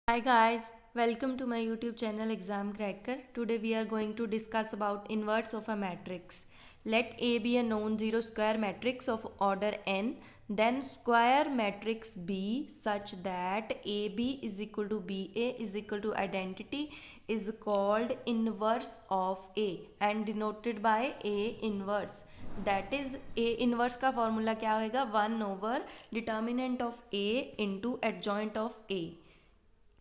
Hi guys, welcome to my YouTube channel Exam Cracker. Today we are going to discuss about inverse of a matrix. Let A be a non-zero square matrix of order n, then square matrix B such that AB is equal to BA is equal to identity is called inverse of A and denoted by A inverse. That is A inverse का formula क्या होएगा determinant of A into adjoint of A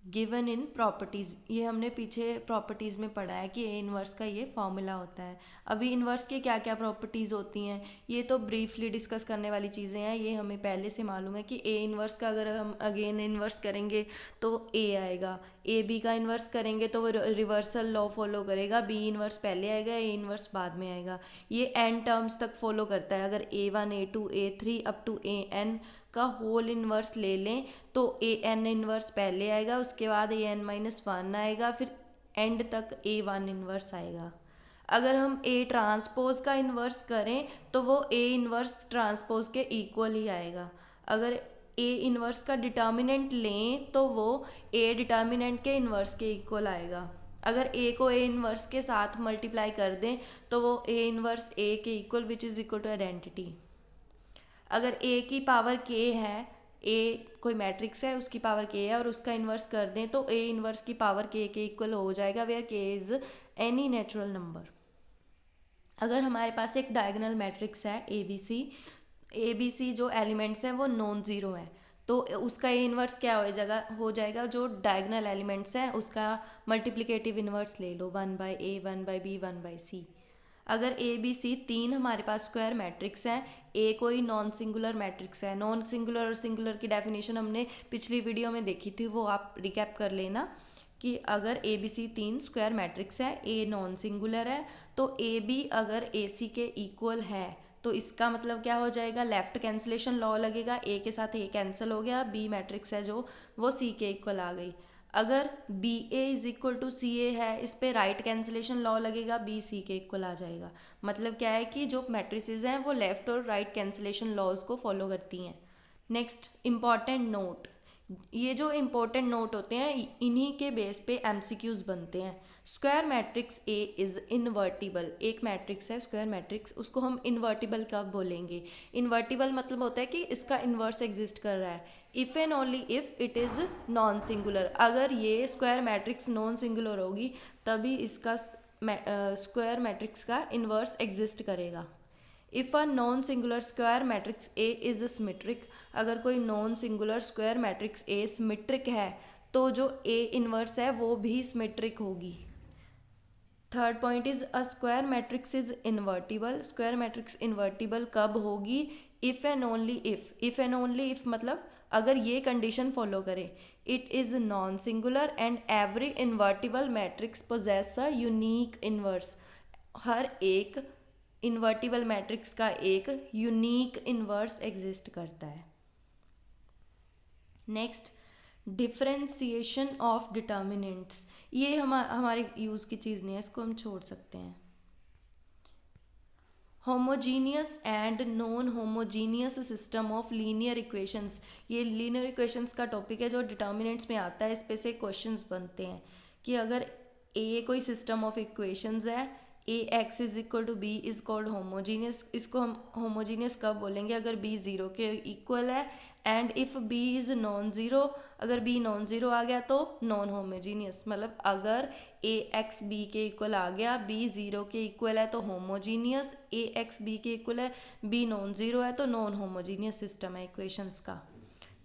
given in properties. ये हमने पीछे properties में पढ़ा है कि ए इनवर्स का ये फॉर्मूला होता है। अभी इनवर्स की क्या क्या प्रॉपर्टीज़ होती हैं ये तो ब्रीफली डिस्कस करने वाली चीज़ें हैं, ये हमें पहले से मालूम है कि ए इनवर्स का अगर हम अगेन इनवर्स करेंगे तो ए आएगा, ए बी का इनवर्स करेंगे तो वो रिवर्सल लॉ फॉलो करेगा, बी इनवर्स पहले आएगा ए इनवर्स बाद में आएगा। ये एन टर्म्स तक फॉलो करता है। अगर A1 A2 A3 up to AN का होल इनवर्स ले लें तो AN इनवर्स पहले आएगा, उसके बाद AN-1 आएगा, फिर एंड तक A1 इनवर्स आएगा। अगर हम A ट्रांसपोज का इन्वर्स करें तो वो A इनवर्स ट्रांसपोज के इक्वल ही आएगा। अगर A इनवर्स का डिटर्मिनेंट लें तो वो A डिटर्मिनेंट के इन्वर्स के इक्वल आएगा। अगर A को A इनवर्स के साथ मल्टीप्लाई कर दें तो वो A इनवर्स A के equal which is equal to identity. अगर A की पावर k है, A कोई मैट्रिक्स है उसकी पावर k है और उसका इन्वर्स कर दें तो A इन्वर्स की पावर k के इक्वल हो जाएगा where k is any natural number. अगर हमारे पास एक डायगोनल मैट्रिक्स है ए बी सी जो एलिमेंट्स हैं वो नॉन ज़ीरो हैं तो उसका ए इन्वर्स क्या हो जाएगा जो डायगोनल एलिमेंट्स हैं उसका मल्टीप्लिकेटिव इन्वर्स ले लो 1/A 1/B 1/C। अगर ए बी सी तीन हमारे पास स्क्वायर मैट्रिक्स हैं, ए कोई नॉन सिंगुलर मैट्रिक्स है, नॉन सिंगुलर और सिंगुलर की डेफिनेशन हमने पिछली वीडियो में देखी थी, वो आप रिकैप कर लेना कि अगर ए बी सी तीन स्क्वायर मैट्रिक्स है, ए नॉन सिंगुलर है तो ए बी अगर ए सी के इक्वल है तो इसका मतलब क्या हो जाएगा, लेफ्ट कैंसिलेशन लॉ लगेगा, ए के साथ ए कैंसिल हो गया, बी मैट्रिक्स है जो वो सी के इक्वल आ गई। अगर B A is equal to C A है, इस पे राइट कैंसिलेशन लॉ लगेगा, बी सी के इक्वल आ जाएगा। मतलब क्या है कि जो मैट्रिसेस हैं वो लेफ्ट और राइट कैंसिलेशन लॉज को फॉलो करती हैं। नेक्स्ट इम्पॉर्टेंट नोट, ये जो इम्पोर्टेंट नोट होते हैं इन्हीं के बेस पे एमसीक्यूज बनते हैं। Square matrix A is invertible, एक मैट्रिक्स है स्क्वायर मैट्रिक्स, उसको हम इन्वर्टिबल कब बोलेंगे? इन्वर्टिबल मतलब होता है कि इसका इन्वर्स एग्जिस्ट कर रहा है if and only if it is non singular. अगर ये स्क्वायर मैट्रिक्स नॉन सिंगुलर होगी तभी इसका स्क्वायर मैट्रिक्स का इन्वर्स एग्जिस्ट करेगा। If a non singular square matrix A is symmetric, अगर कोई non singular square matrix A symmetric है तो जो ए इन्वर्स है वो भी सिमेट्रिक होगी। Third point is a square matrix is invertible, square matrix invertible कब होगी? इफ़ एंड ओनली इफ़ मतलब अगर ये कंडीशन फॉलो करे, it is non singular and every invertible matrix possesses a unique inverse, हर एक इन्वर्टिबल मैट्रिक्स का एक यूनिक इन्वर्स एग्जिस्ट करता है। नेक्स्ट डिफरेंशिएशन ऑफ डिटर्मिनेंट्स, ये हमारे यूज़ की चीज़ नहीं है, इसको हम छोड़ सकते हैं। Homogeneous and non homogeneous system of linear equations, ये लीनियर इक्वेशंस का टॉपिक है जो डिटर्मिनेंट्स में आता है, इस पे से क्वेश्चंस बनते हैं कि अगर ए कोई सिस्टम ऑफ इक्वेशंस है, A X is equal to B is called homogeneous, इसको हम होमोजीनियस कब बोलेंगे? अगर बी ज़ीरो के इक्वल है and if B is non zero, अगर बी नॉन ज़ीरो आ गया तो नॉन होमोजीनियस। मतलब अगर ए एक्स बी के इक्वल आ गया, बी ज़ीरो के इक्वल है तो होमोजीनियस, ए एक्स बी के इक्वल है, बी नॉन ज़ीरो है तो नॉन होमोजीनियस सिस्टम है इक्वेशंस का।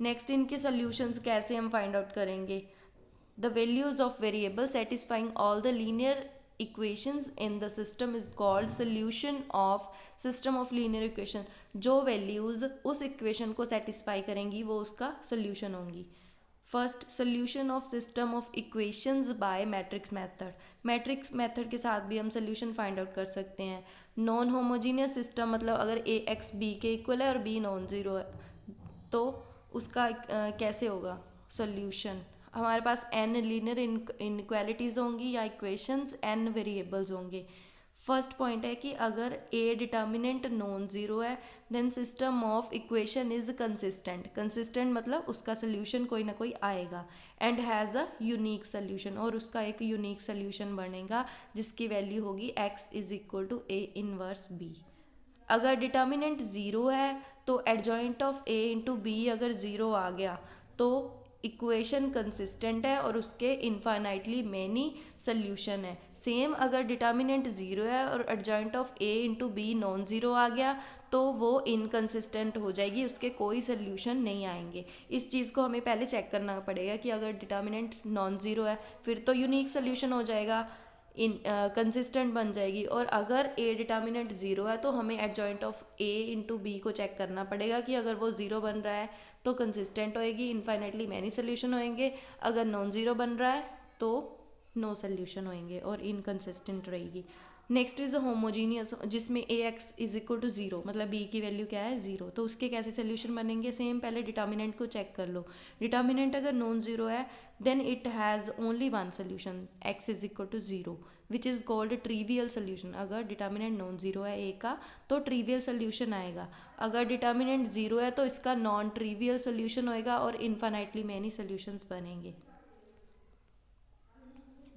नेक्स्ट इनके सोल्यूशंस कैसे हम फाइंड आउट करेंगे? The values of variable satisfying all the linear equations in the system is called solution of system of linear equation, जो values उस इक्वेशन को सेटिस्फाई करेंगी वो उसका सोल्यूशन होंगी। First solution of system of equations bye matrix method, matrix method के साथ भी हम सोल्यूशन फाइंड आउट कर सकते हैं। नॉन होमोजीनियस सिस्टम मतलब अगर ए एक्स बी के इक्वल है और बी नॉन ज़ीरो है तो उसका कैसे होगा सोल्यूशन? हमारे पास n लीनियर इनक्वालिटीज़ होंगी या इक्वेशंस, n वेरिएबल्स होंगे। फर्स्ट पॉइंट है कि अगर ए डिटर्मिनेंट नॉन ज़ीरो है then system of equation is consistent. Consistent मतलब उसका सोल्यूशन कोई ना कोई आएगा, and has a unique solution, और उसका एक यूनिक सोल्यूशन बनेगा जिसकी वैल्यू होगी x is equal to A inverse B. अगर डिटर्मिनेंट ज़ीरो है तो adjoint of A into B अगर ज़ीरो आ गया तो इक्वेशन कंसिस्टेंट है और उसके इनफाइनाइटली मैनी सोल्यूशन है। सेम अगर डिटर्मिनेंट ज़ीरो है और adjoint of A into B non zero आ गया तो वो इनकंसिस्टेंट हो जाएगी, उसके कोई सोल्यूशन नहीं आएंगे। इस चीज़ को हमें पहले चेक करना पड़ेगा कि अगर डिटर्मिनेंट नॉन ज़ीरो है फिर तो यूनिक सोल्यूशन हो जाएगा, इन कंसिस्टेंट बन जाएगी। और अगर ए डिटर्मिनेंट ज़ीरो है तो हमें adjoint of A into B को चेक करना पड़ेगा कि अगर वो ज़ीरो बन रहा है तो कंसिस्टेंट होएगी, इनफाइनाइटली मैनी सोल्यूशन होएंगे। अगर नॉन ज़ीरो बन रहा है तो नो सोल्यूशन होएंगे और इनकंसिस्टेंट रहेगी। नेक्स्ट इज होमोजीनियस, जिसमें A X is equal to zero, मतलब बी की वैल्यू क्या है ज़ीरो, तो उसके कैसे सोल्यूशन बनेंगे। सेम पहले डिटर्मिनेंट को चेक कर लो। डिटर्मिनेंट अगर नॉन ज़ीरो है then it has only one solution X is equal to zero which is called trivial solution. अगर डिटर्मिनेंट नॉन ज़ीरो है ए का तो ट्रीवियल सोल्यूशन आएगा। अगर डिटर्मिनेंट ज़ीरो है तो इसका नॉन ट्रीवियल सोल्यूशन होएगा और इनफाइनाइटली मैनी सोल्यूशंस बनेंगे।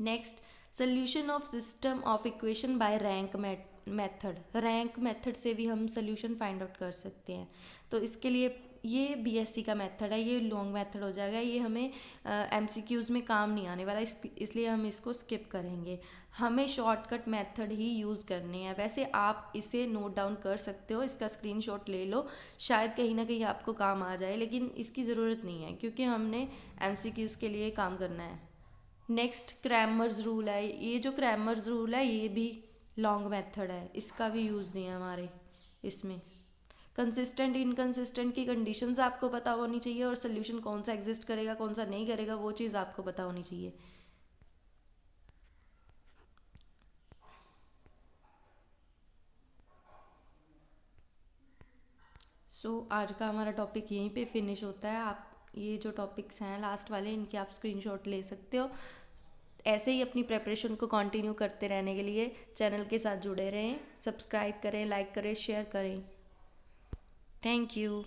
Next, solution of system of equation by rank method. Rank method से भी हम सोल्यूशन फाइंड आउट कर सकते हैं। तो इसके लिए ये बीएससी का मेथड है, ये लॉन्ग मेथड हो जाएगा, ये हमें एमसीक्यूज़ में काम नहीं आने वाला, इसलिए हम इसको स्किप करेंगे। हमें शॉर्टकट मेथड ही यूज़ करनी है। वैसे आप इसे नोट डाउन कर सकते हो, इसका स्क्रीनशॉट ले लो, शायद कहीं ना कहीं आपको काम आ जाए, लेकिन इसकी ज़रूरत नहीं है क्योंकि हमने एमसीक्यूज़ के लिए काम करना है। नेक्स्ट क्रैमर्स रूल है। ये जो क्रैमर्स रूल है ये भी लॉन्ग मेथड है, इसका भी यूज़ नहीं है हमारे इसमें। कंसिस्टेंट इनकंसिस्टेंट की कंडीशंस आपको पता होनी चाहिए और सोल्यूशन कौन सा एग्जिस्ट करेगा कौन सा नहीं करेगा वो चीज़ आपको पता होनी चाहिए। आज का हमारा टॉपिक यहीं पे फिनिश होता है। आप ये जो टॉपिक्स हैं लास्ट वाले इनके आप स्क्रीनशॉट ले सकते हो। ऐसे ही अपनी प्रेपरेशन को कंटिन्यू करते रहने के लिए चैनल के साथ जुड़े रहें, सब्सक्राइब करें, लाइक करें, शेयर करें। Thank you.